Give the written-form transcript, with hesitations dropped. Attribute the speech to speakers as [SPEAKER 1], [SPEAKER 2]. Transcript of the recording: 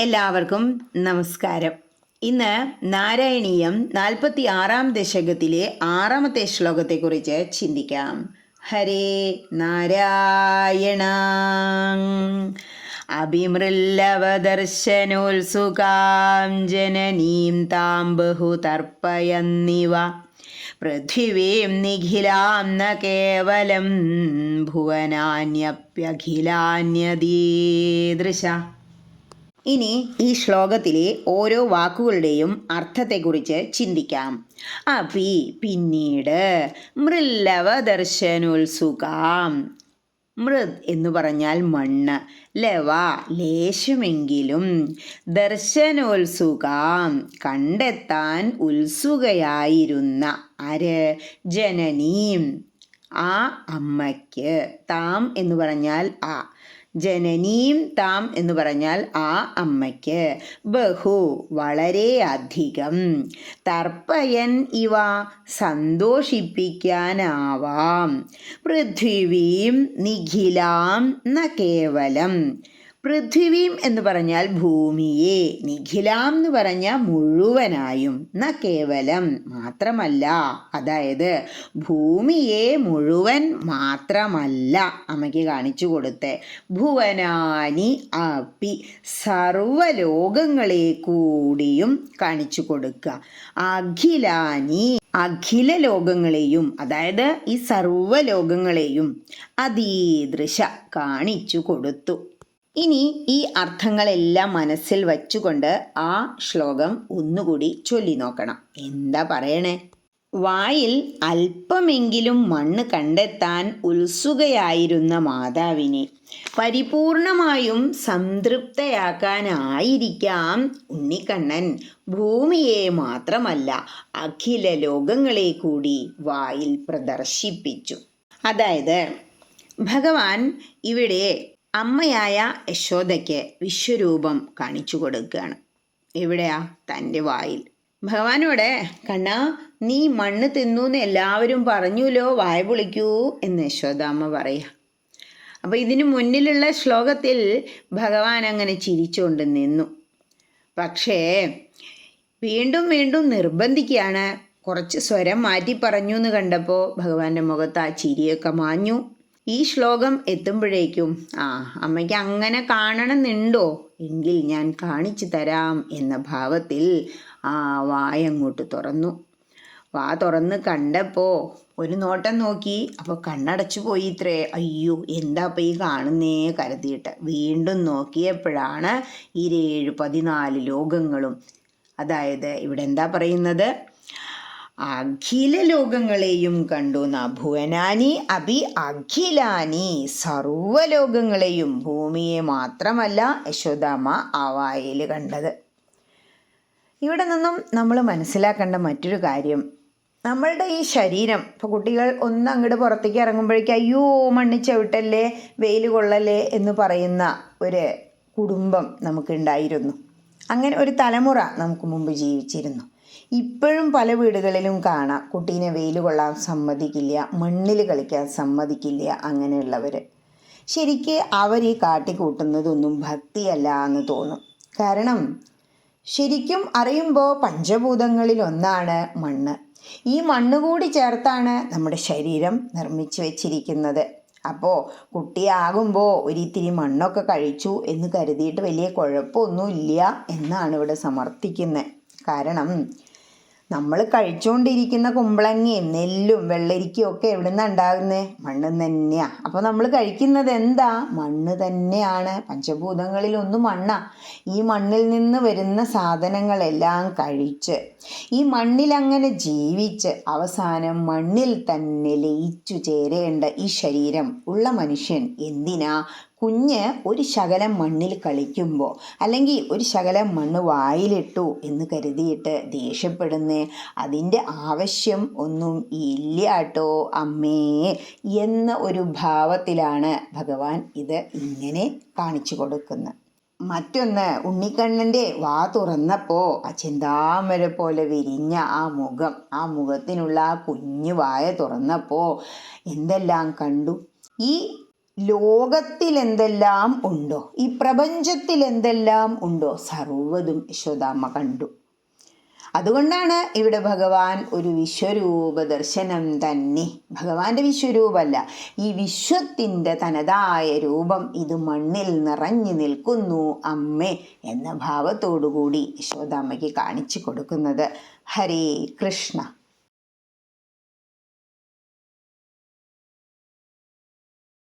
[SPEAKER 1] എല്ലാവർക്കും നമസ്കാരം. ഇന്ന് നാരായണീയം 46-ാം ദശകത്തിലെ 6-മത്തെ ശ്ലോകത്തെക്കുറിച്ച് ചിന്തിക്കാം. ഹരേ നാരായണ. അഭിമൃല്ലവദർശനോത്സുകാം ജനനീം താം ബഹു തർപ്പയന്നിവ പൃഥിവീം നിഖിലാം ന കേവലം ഭുവനാന്യപ്യഖിലാന്യദീദൃശ. ഇനി ഈ ശ്ലോകത്തിലെ ഓരോ വാക്കുകളുടെയും അർത്ഥത്തെക്കുറിച്ച് ചിന്തിക്കാം. അഭി പിന്നീട്, മൃല്ലവ ദർശനോത്സുകാം. മൃദ് എന്ന് പറഞ്ഞാൽ മണ്ണ്, ലവ ലേശമെങ്കിലും, ദർശനോത്സുകാം കണ്ടെത്താൻ ഉത്സുകയായിരുന്ന, ആര്? ജനനീം ആ അമ്മയ്ക്ക്, താം എന്ന് പറഞ്ഞാൽ ആ, ജനനീം താം എന്ന് പറഞ്ഞാൽ ആ അമ്മയ്ക്ക്, ബഹു വളരെയധികം, തർപ്പയൻ ഇവ സന്തോഷിപ്പിക്കാനാവാം, പൃഥ്വീം നിഖിലാം ന കേവലം. പൃഥ്വീം എന്ന് പറഞ്ഞാൽ ഭൂമിയെ, നിഖിലാം എന്ന് പറഞ്ഞാൽ മുഴുവനായും, ന കേവലം മാത്രമല്ല, അതായത് ഭൂമിയെ മുഴുവൻ മാത്രമല്ല അമ്മയ്ക്ക് കാണിച്ചു കൊടുത്തേ, ഭുവനാനി അപ്പി സർവലോകങ്ങളെ കൂടിയും കാണിച്ചു കൊടുക്കുക, അഖിലാനി അഖില ലോകങ്ങളെയും, അതായത് ഈ സർവലോകങ്ങളെയും അതീദൃശ കാണിച്ചു കൊടുത്തു. ഇനി ഈ അർത്ഥങ്ങളെല്ലാം മനസ്സിൽ വച്ചുകൊണ്ട് ആ ശ്ലോകം ഒന്നുകൂടി ചൊല്ലി നോക്കണം. എന്താ പറയണേ? വായിൽ അല്പമെങ്കിലും മണ്ണ് കണ്ടെത്താൻ ഉത്സുകയായിരുന്ന മാതാവിനെ പരിപൂർണമായും സംതൃപ്തയാക്കാനായിരിക്കാം ഉണ്ണിക്കണ്ണൻ ഭൂമിയെ മാത്രമല്ല അഖില ലോകങ്ങളെ കൂടി വായിൽ പ്രദർശിപ്പിച്ചു. അതായത് ഭഗവാൻ ഇവിടെ അമ്മയായ യശോദയ്ക്ക് വിശ്വരൂപം കാണിച്ചു കൊടുക്കുകയാണ്. എവിടെയാ? തൻ്റെ വായിൽ. ഭഗവാനോട്, കണ്ണാ നീ മണ്ണ് തിന്നു എന്ന് എല്ലാവരും പറഞ്ഞുല്ലോ, വായ പൊളിക്കൂ എന്ന് യശോദാമ്മ പറയാ. അപ്പോൾ ഇതിനു മുന്നിലുള്ള ശ്ലോകത്തിൽ ഭഗവാൻ അങ്ങനെ ചിരിച്ചുകൊണ്ട് നിന്നു. പക്ഷേ വീണ്ടും വീണ്ടും നിർബന്ധിക്കുകയാണ്. കുറച്ച് സ്വരം മാറ്റി പറഞ്ഞു എന്ന് കണ്ടപ്പോൾ ഭഗവാന്റെ മുഖത്ത് ആ ചിരിയൊക്കെ മാഞ്ഞു. ഈ ശ്ലോകം എത്തുമ്പോഴേക്കും അമ്മയ്ക്ക് അങ്ങനെ കാണണമെന്നുണ്ടോ എങ്കിൽ ഞാൻ കാണിച്ചു തരാം എന്ന ഭാവത്തിൽ ആ വായങ്ങോട്ട് തുറന്നു. വാ തുറന്ന് കണ്ടപ്പോൾ ഒരു നോട്ടം നോക്കി, അപ്പോൾ കണ്ണടച്ചു പോയി ഇത്രേ. അയ്യോ എന്താ ഇപ്പം ഈ കാണുന്നേ കരുതിയിട്ട് വീണ്ടും നോക്കിയപ്പോഴാണ് ഈ 14 ലോകങ്ങളും, അതായത് ഇവിടെ എന്താ പറയുന്നത്, അഖില ലോകങ്ങളെയും കണ്ടു. ഭുവനാനി അഭി അഖിലാനി, സർവലോകങ്ങളെയും, ഭൂമിയെ മാത്രമല്ല യശോദാമ്മ ആ വായിൽ കണ്ടത്. ഇവിടെ നിന്നും നമ്മൾ മനസ്സിലാക്കേണ്ട മറ്റൊരു കാര്യം, നമ്മളുടെ ഈ ശരീരം, ഇപ്പോൾ കുട്ടികൾ ഒന്ന് അങ്ങോട്ട് പുറത്തേക്ക് ഇറങ്ങുമ്പോഴേക്കും അയ്യോ മണ്ണ് ചവിട്ടല്ലേ, വെയിൽ കൊള്ളല്ലേ എന്ന് പറയുന്ന ഒരു കുടുംബം നമുക്കുണ്ടായിരുന്നു. അങ്ങനെ ഒരു തലമുറ നമുക്ക് മുമ്പ് ജീവിച്ചിരുന്നു. ഇപ്പോഴും പല വീടുകളിലും കാണാം, കുട്ടീനെ വെയിൽ കൊള്ളാൻ സമ്മതിക്കില്ല, മണ്ണിൽ കളിക്കാൻ സമ്മതിക്കില്ല. അങ്ങനെയുള്ളവർ ശരിക്ക് അവർ ഈ കാട്ടിക്കൂട്ടുന്നതൊന്നും ഭക്തിയല്ല എന്ന് തോന്നും. കാരണം ശരിക്കും അറിയുമ്പോൾ പഞ്ചഭൂതങ്ങളിൽ ഒന്നാണ് മണ്ണ്. ഈ മണ്ണ് കൂടി ചേർത്താണ് നമ്മുടെ ശരീരം നിർമ്മിച്ചു വെച്ചിരിക്കുന്നത്. അപ്പോൾ കുട്ടിയാകുമ്പോൾ ഒരിത്തിരി മണ്ണൊക്കെ കഴിച്ചു എന്ന് കരുതിയിട്ട് വലിയ കുഴപ്പമൊന്നുമില്ല എന്നാണ് ഇവിടെ സമർത്ഥിക്കുന്നത്. കാരണം നമ്മൾ കഴിച്ചുകൊണ്ടിരിക്കുന്ന കുമ്പളങ്ങയും നെല്ലും വെള്ളരിക്കയും ഒക്കെ എവിടെ നിന്നാണ് ഉണ്ടാകുന്നത്? മണ്ണ് തന്നെയാണ്. അപ്പോൾ നമ്മൾ കഴിക്കുന്നത് എന്താ? മണ്ണ് തന്നെയാണ്. പഞ്ചഭൂതങ്ങളിൽ ഒന്ന് മണ്ണാ. ഈ മണ്ണിൽ നിന്ന് വരുന്ന സാധനങ്ങളെല്ലാം കഴിച്ച് ഈ മണ്ണിൽ അങ്ങനെ ജീവിച്ച് അവസാനം മണ്ണിൽ തന്നെ ലയിച്ചു ചേരേണ്ട ഈ ശരീരം ഉള്ള മനുഷ്യൻ എന്തിനാ കുഞ്ഞ് ഒരു ശകലം മണ്ണിൽ കളിക്കുമ്പോൾ അല്ലെങ്കിൽ ഒരു ശകലം മണ്ണ് വായിലിട്ടു എന്ന് കരുതിയിട്ട് ദേഷ്യപ്പെടുന്നേ? അതിൻ്റെ ആവശ്യം ഒന്നും ഇല്ല കേട്ടോ അമ്മേ എന്ന ഒരു ഭാവത്തിലാണ് ഭഗവാൻ ഇത് ഇങ്ങനെ കാണിച്ചു കൊടുക്കുന്നത്. മറ്റൊന്ന്, ഉണ്ണിക്കണ്ണൻ്റെ വാ തുറന്നപ്പോൾ ആ ചെന്താമര പോലെ വിരിഞ്ഞ ആ മുഖം, ആ മുഖത്തിനുള്ള ആ കുഞ്ഞു വായ തുറന്നപ്പോൾ എന്തെല്ലാം കണ്ടു? ഈ ലോകത്തിൽ എന്തെല്ലാം ഉണ്ടോ, ഈ പ്രപഞ്ചത്തിൽ എന്തെല്ലാം ഉണ്ടോ, സർവ്വതും യശോദാമ്മ കണ്ടു. അതുകൊണ്ടാണ് ഇവിടെ ഭഗവാൻ ഒരു വിശ്വരൂപ ദർശനം തന്നെ. ഭഗവാന്റെ വിശ്വരൂപമല്ല, ഈ വിശ്വത്തിൻ്റെ തനതായ രൂപം ഇത് മണ്ണിൽ നിറഞ്ഞു നിൽക്കുന്നു അമ്മേ എന്ന ഭാവത്തോടുകൂടി യശോദാമ്മയ്ക്ക് കാണിച്ചു കൊടുക്കുന്നത്. ഹരേ കൃഷ്ണ.